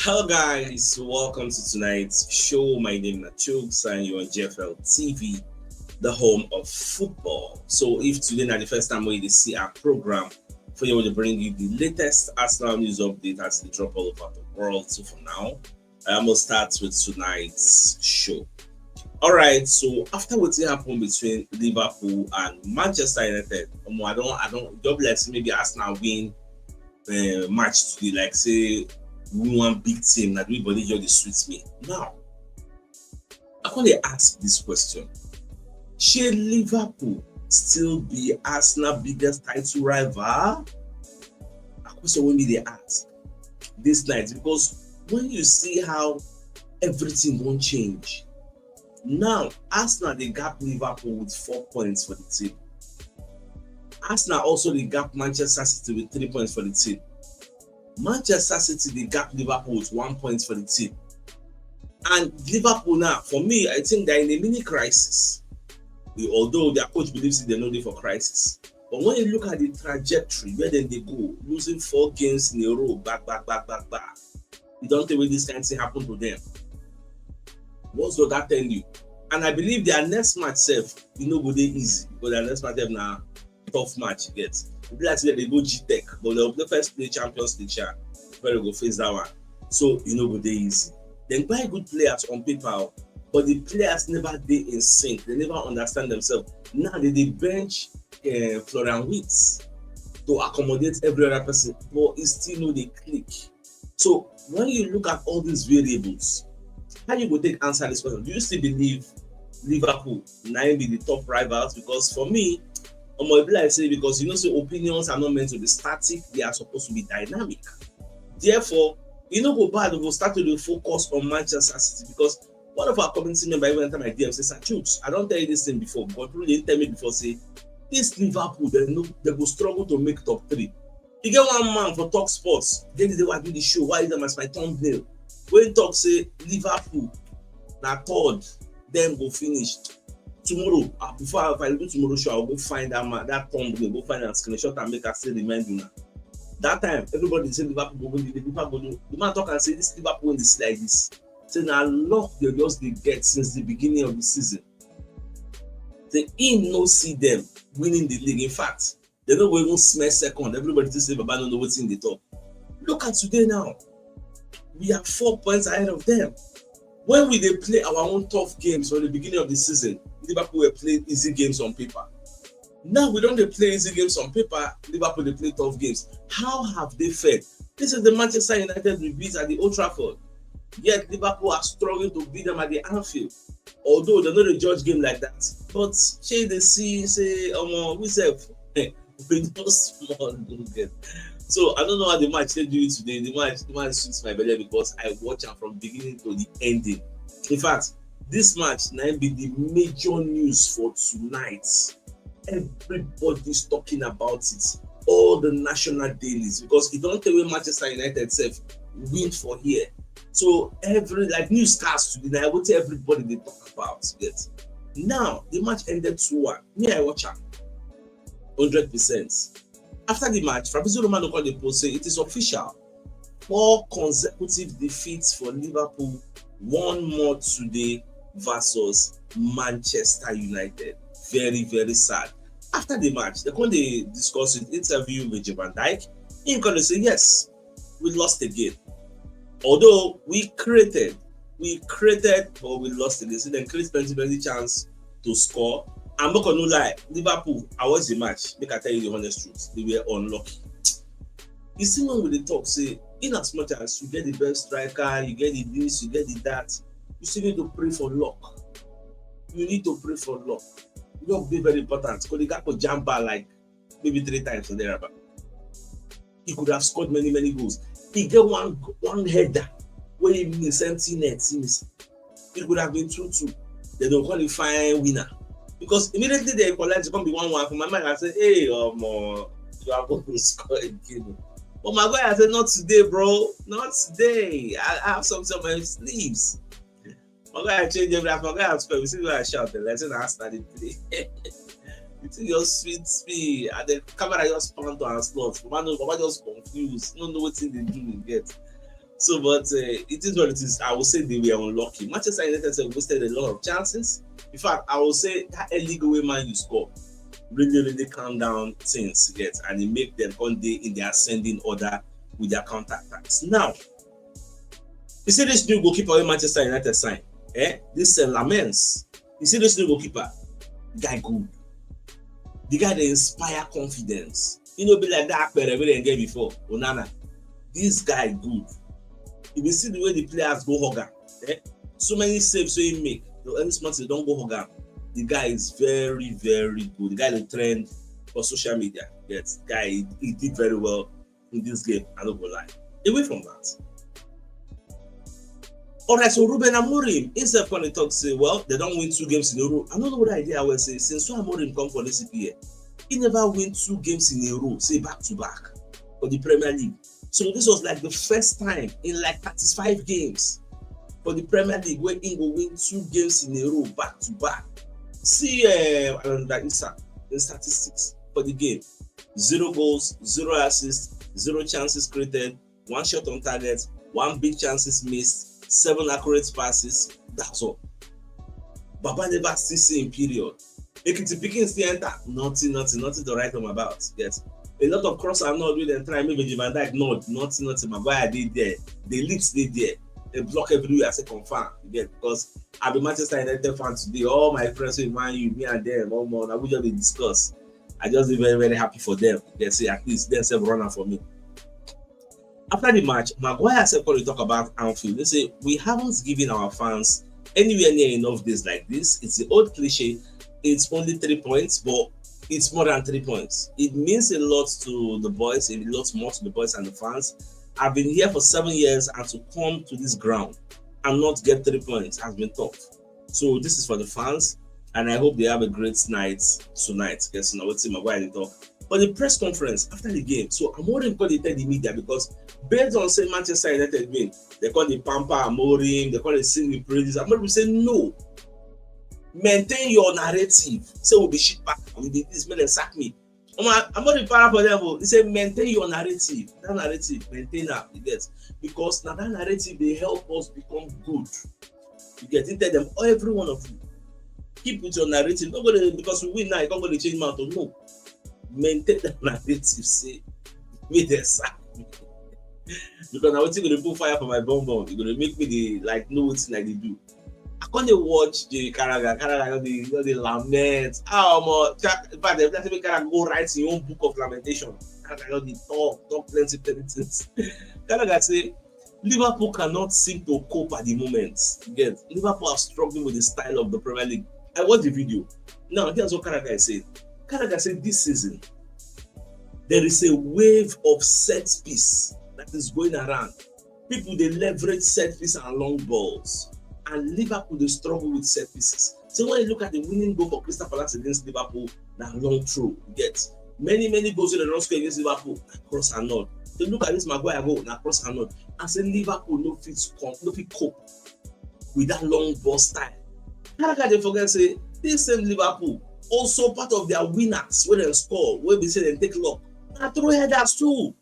Hello guys, welcome to tonight's show. My name is CHUKS and you're on GFL TV, the home of football. So if today is the first time we see our program, for you to bring you the latest Arsenal news update as they drop all over the world. So for now, I am gonna start with tonight's show. Alright, so after what happened between Liverpool and Manchester United, I don't double like maybe Arsenal win match today, like say we one big team that everybody just suits me. Now, I want to ask this question: should Liverpool still be Arsenal biggest title rival? A question when they ask this night because when you see how everything won't change. Now, Arsenal they gap Liverpool with 4 points for the team. Arsenal also they gap Manchester City with 3 points for the team. Manchester City they gap Liverpool with 1 point for the team. And Liverpool now, for me, I think they're in a mini crisis. Although their coach believes they're not there for crisis. But when you look at the trajectory, where then they go, losing 4 games in a row, back. You don't think when this kind of thing happen to them. What's that tell you? And I believe their next match self, go dey easy because their next match now tough match you get. It be like say they go G-Tech, but they'll first play Champions League where they go face that one. So go dey easy. Then buy good players on paper, but the players never dey in sync. They never understand themselves. Now they bench Florian Wirtz to accommodate every other person, but it still no dey click. So when you look at all these variables, how you go take answer this question? Do you still believe Liverpool now be the top rivals? Because for me, it be like say because say opinions are not meant to be static, they are supposed to be dynamic. Therefore, go bad, we will start to focus on Manchester City because one of our community members even enter my DM say, "Sir CHUKS, I don't tell you this thing before, but people didn't tell me before say this Liverpool they go struggle to make top 3. You get one man for Talk Sports, then they will do the show. Why is them as my thumbnail? When talk say Liverpool na third, then go finish tomorrow. Before if I do tomorrow show, I'll go find that man, that thumbnail, go find a screenshot and make us say remind you now. That time, everybody say Liverpool go win. The man talk and say this Liverpool win this like this. Say na luck they just dey get since the beginning of the season. Say him no see them winning the league. In fact, they no go even smell second. Everybody just say Baba no know what's in the top. Look at today now. We are 4 points ahead of them. When we dey play our own tough games from the beginning of the season, Liverpool were playing easy games on paper. Now we don't play easy games on paper, Liverpool they play tough games. How have they fared? This is the Manchester United we beat at the Old Trafford. Yet Liverpool are struggling to beat them at the Anfield. Although they know the judge game like that. But shey they see say we sef we no small good. So I don't know how the match they do it today. The match suits my belly because I watch am from beginning to the ending. In fact, this match now be the major news for tonight. Everybody's talking about it. All the national dailies because it don't tell where Manchester United self win for here. So every newscast today, now what everybody they talk about. Get now the match ended 2-1. Me I watch am 100%. After the match, Fabrizio Romano called the post say it is official. 4 consecutive defeats for Liverpool, 1 more today versus Manchester United. Very, very sad. After the match, they discuss an interview with Van Dijk. He going to say, yes, we lost again. Although we created, but we lost again. So then create plenty chance to score. I'm not gonna lie, Liverpool, I watched the match. Make I tell you the honest truth, they were unlucky. You see when we talk, say, in as much as you get the best striker, you get the this, you get the that, you still need to pray for luck. You need to pray for luck. Luck be very important. Because the guy could jump back like maybe 3 times or thereabout. He could have scored many goals. He get one header where he miss empty net. It could have been 2-2. They don't qualify winner. Because immediately they equalize, it can be 1-1. For my mind, I said, hey, you are going to score again. But my guy, I said, not today, bro. Not today. I have something on my sleeves. My guy, I changed everything. My guy, I scored. You see where I shouted. Let's say I started play. You think you're sweet speed. And the camera just spun to our slots. Mama just confused. You don't know what thing they do, you get. So, but it is what it is. I will say they were unlucky. Manchester United wasted a lot of chances. In fact, I will say that early goal man you score really calm down things, yes, and it make them one day in the ascending order with their counter attacks. Now, you see this new goalkeeper wey Manchester United sign, this Lamens. You see this new goalkeeper, guy good. The guy dey inspire confidence. You know, be like that Akpere wey dem get before, Onana. This guy good. If you see the way the players go hug am, so many saves wey he make, any small thing don go hug am. The guy is very good. The guy dey trend for social media. Yes, guy he did very well in this game. I no go lie. Away from that. Alright, so Ruben Amorim himself when he talk say, well, they don't win 2 games in a row. I don't know what idea I will say. Since when Amorim come for this EPL, he never win 2 games in a row, say back to back for the Premier League. So this was like the first time in like 35 games for the Premier League where he will win 2 games in a row back to back. See the statistics for the game: 0 goals, 0 assists, 0 chances created, 1 shot on target, 1 big chances missed, 7 accurate passes. That's all. Baba never still see in period. Ekiti Pikin still enter. Nothing to write home about. Yes. A lot of cross and nod with them try maybe Pidgin Van Dijk nod. Nothing. Maguire did there. The leaks did there. They block everywhere. I say confirm. Yeah, because I be Manchester United fan today. All my friends with Man U, me and them, all more. I will just be discuss. I just be very happy for them. They say at least they say runner for me. After the match, Maguire said when we talk about Anfield, they say we haven't given our fans anywhere near enough days like this. It's the old cliche. It's only 3 points, but it's more than 3 points. It means a lot to the boys. It means more to the boys and the fans. I've been here for 7 years, and to come to this ground and not get 3 points has been tough. So this is for the fans, and I hope they have a great night tonight. Guess you know what Maguire did talk. But the press conference after the game, so Amorim called it the media because based on saying Manchester United win, they call the Pampa Amorim, they call it singing praises. Amorim say no. Maintain your narrative. Say we'll be shit back. We did this, man, and sack me. I'm not the para for them. He said maintain your narrative. That narrative, maintain that. Yes. Because now that narrative they help us become good. You get to tell them, every one of you, keep with your narrative. Not gonna because we win now, you can't go to change my to no. Maintain that narrative. Say me the sack me. Because now what you gonna put fire for my bomb? You're gonna make me the like know what like they do. When they watch the Carragher, the lament. In fact, they let me go write your own book of lamentation. Carragher, the talk plenty things. Carragher say Liverpool cannot seem to cope at the moment. Again, Liverpool are struggling with the style of the Premier League. I watched the video. Now, here's what Carragher is saying. Carragher said this season there is a wave of set piece that is going around. People they leverage set piece and long balls. And Liverpool they struggle with set pieces. So when you look at the winning goal for Crystal Palace against Liverpool, that long throw, you get many goals in the long score against Liverpool, cross and nod. So look at this Maguire goal, now cross and nod. And say Liverpool no fit cope with that long ball style. How can they forget say this same Liverpool also part of their winners when they score, when we say they take luck. And throw headers too.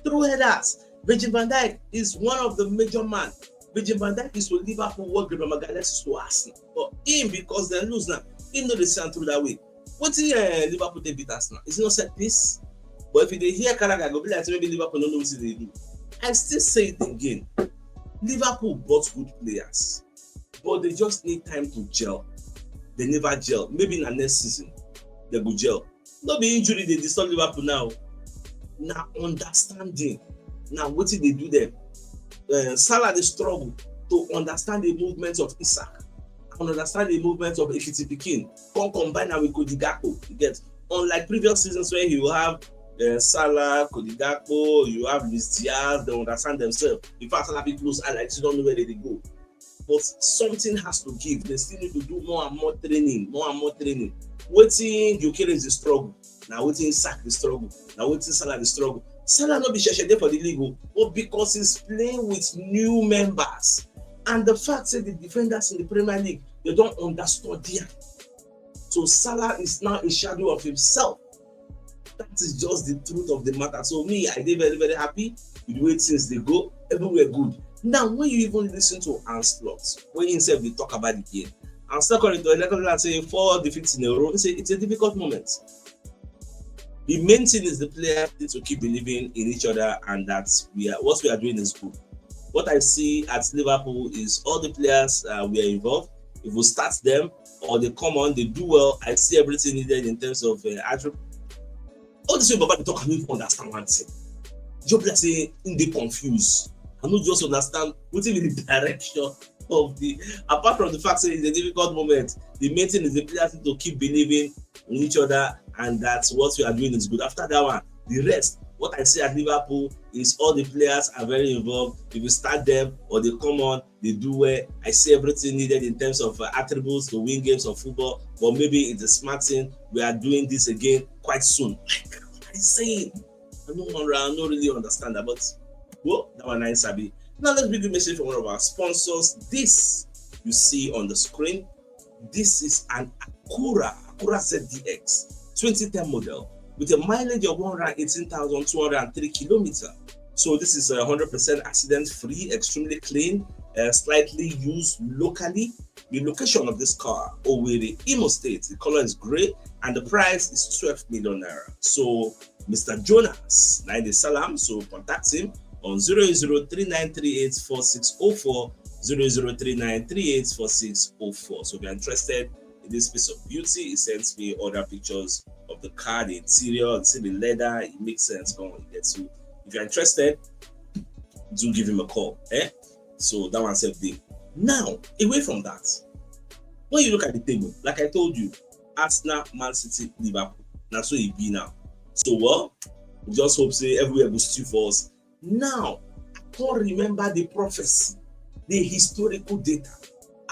Throw headers. Pidgin Van Dijk is one of the major men. Pidgin Van Dijk is to Liverpool what Gabriel Magalhaes is to Arsenal. But him, because they lose now, he know they stand through that way. What's Liverpool they beat Arsenal? Is it not set piece? But if they hear Carragher, go be like maybe Liverpool don't know what they do. I still say it again. Liverpool bought good players, but they just need time to gel. They never gel. Maybe in the next season, they go gel. Not be injury they disturb Liverpool now. Now understanding. Now what did they do them? Salah they struggle to understand the movements of Isak and understand the movements of Ekiti Pikin. Come combine that with Cody Gakpo. You get unlike previous seasons where you have Salah, Cody Gakpo, you have Luis Diaz, they understand themselves. In fact, Salah people close eyes, you don't know where they go. But something has to give. They still need to do more and more training. Waiting, you carry the struggle. Now waiting Isak the struggle. Now waiting Salah the struggle. Salah not be there for the league, but because he's playing with new members. And the fact that the defenders in the Premier League, they don't understand them. So Salah is now a shadow of himself. That is just the truth of the matter. So me, I did very, very happy with the way things they go. Everywhere good. Now, when you even listen to Hans Slot, when himself they talk about the game, and second to and say 4 defeats in a row, it's a difficult moment. The main thing is the players need to keep believing in each other, and that what we are doing is good. What I see at Liverpool is all the players we are involved. If we start them or they come on, they do well. I see everything needed in terms of all this way about the talk. I need to understand one thing. Your players say they confused. I don't just understand what's in the direction of the. Apart from the fact that it's a difficult moment, the main thing is the players need to keep believing in each other, and that's what we are doing is good. After that one, the rest. What I see at Liverpool is all the players are very involved. If you start them or they come on, they do well. I see everything needed in terms of attributes to win games of football. But maybe it's a smart thing. We are doing this again quite soon. Like what I'm saying, I don't really understand that, but well, that one I sabi. Now let's bring a message from one of our sponsors. This you see on the screen. This is an Acura ZDX 2010 model with a mileage of 118,203 kilometers. So this is 100% accident-free, extremely clean, slightly used locally. The location of this car, Owerri, Imo State, the color is grey, and the price is 12 million naira. So Mr. Jonas, Naide Salam, so contact him on 00393844604, 00393844604. So if you're interested in this piece of beauty, he sends me other pictures of the car, the interior, see the leather, it makes sense. Go on, get to. If you're interested, do give him a call. So that one said thing. Now, away from that, when you look at the table, like I told you, Arsenal, Man City, Liverpool. That's what it be now. So well, we just hope say everywhere goes still for us. Now, I can't remember the prophecy, the historical data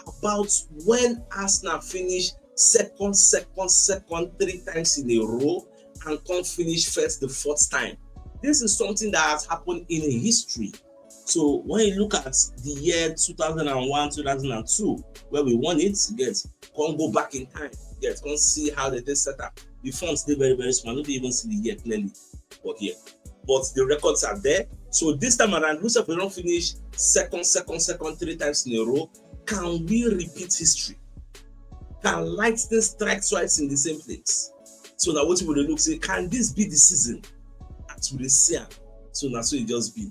about when Arsenal finished second 3 times in a row and can't finish first the 4th time. This is something that has happened in history. So when you look at the year 2001, 2002, where we won it, can't go back in time, can't see how they did set up. The fonts stay very, very small. Don't even see the year clearly. But the records are there. So this time around, whoever we don't finish second 3 times in a row, can we repeat history? Can lightning strike twice in the same place? So now what will they look say? Can this be the season? As we see, so now so it just be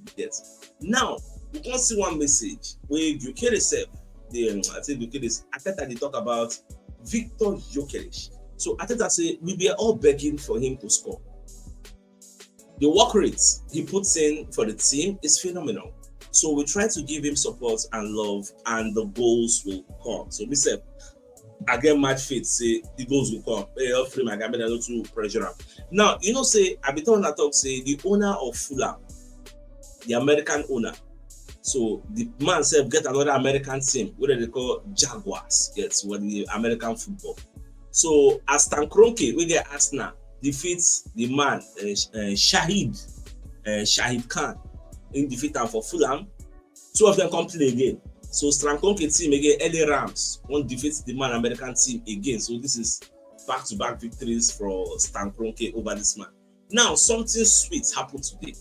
Now we can see one message where Gyökeres said, I think Gyökeres, Ateta they talk about Victor Gyökeres. So Ateta say we were all begging for him to score. The work rate he puts in for the team is phenomenal. So we try to give him support and love, and the goals will come. So we said, again, match fit, say the goals will come. Free my government not to pressure him. Now, say I be talking talk say the owner of Fulham, the American owner. So the man said get another American team, what they call Jaguars. Yes, what the American football. So as Stan Kroenke, we get Arsenal defeats the man Shahid Khan in defeat for Fulham. 2 of them come play again. So Stan Kroenke team again, LA Rams, one defeats the man American team again. So this is back-to-back victories for Stan Kroenke over this man. Now something sweet happened today.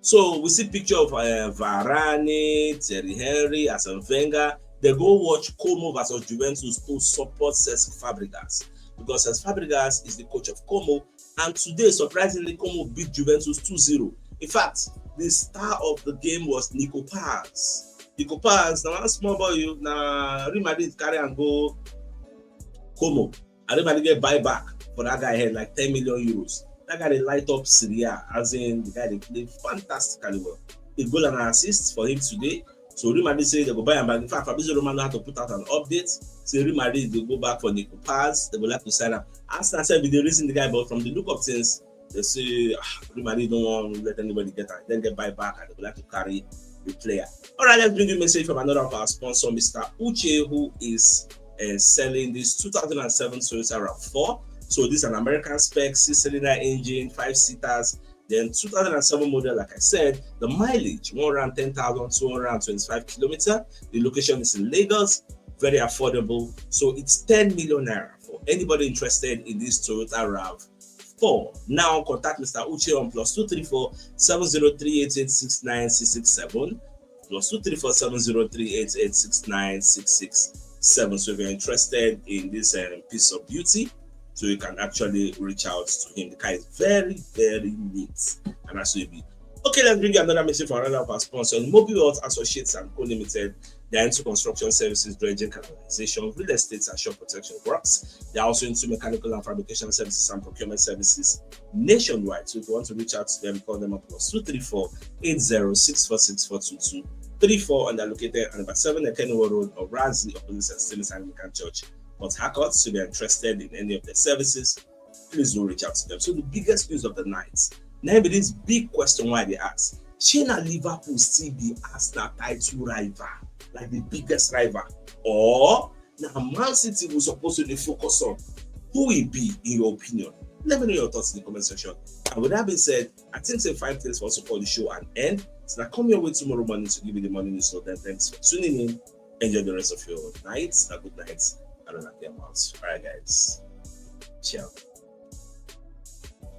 So we see picture of Varane, Thierry Henry, Arsene Wenger. They go watch Como versus Juventus to support Cesc Fabregas, because Cesc Fabregas is the coach of Como, and today surprisingly Como beat Juventus 2-0. In fact, the star of the game was Nico Paz. Nico Paz, now one small boy, now Real Madrid carry and go Como. And Real Madrid get buyback for that guy here, like 10 million euros. That guy they light up Syria, as in the guy they play fantastically well. A goal and an assist for him today. So Real Madrid say they go buy him back. In fact, Fabrizio Romano had to put out an update. Say Real Madrid they go back for Nico Paz. They will like to sign him. Arsenal said they reason the guy, but from the look of things, they say Real Madrid don't want to let anybody get out. Then they buy back and they would like to carry the player. All right, let's bring you a message from another of our sponsor, Mr. Uche, who is selling this 2007 Toyota RAV4. So this is an American spec, 6-cylinder engine, 5-seaters. Then 2007 model, like I said, the mileage 110,225 kilometers. The location is in Lagos, very affordable. So it's 10 million naira for anybody interested in this Toyota 4. Now contact Mr. Uche on +234 703886967 +234 703886967. So if you're interested in this piece of beauty, so you can actually reach out to him. The car is very, very neat, and that's will be. Okay, let's bring you another message from another of our sponsors, Mobile Health Associates and Co. Limited. They're into construction services, dredging, canalization, real estate, and shore protection works. They're also into mechanical and fabrication services and procurement services nationwide. So if you want to reach out to them, call them up +234 80646422 34, and they're located on number 7 Ekenwa Road, or Razi, opposite St. Stephen's Anglican Church, Port Harcourt. So if you're interested in any of their services, please do reach out to them. So the biggest news of the night, now this big question why they ask, Shana Liverpool still be Arsenal title rival, like the biggest rival, or now Man City was supposed to focus on? Who will be, in your opinion? Let me know your thoughts in the comment section. And with that being said, I think it's a fine place for us to call the show and end. So now come your way tomorrow morning to give you the morning news. So then thanks for tuning in. Enjoy the rest of your night. A good night. I don't know. All right, guys. Ciao.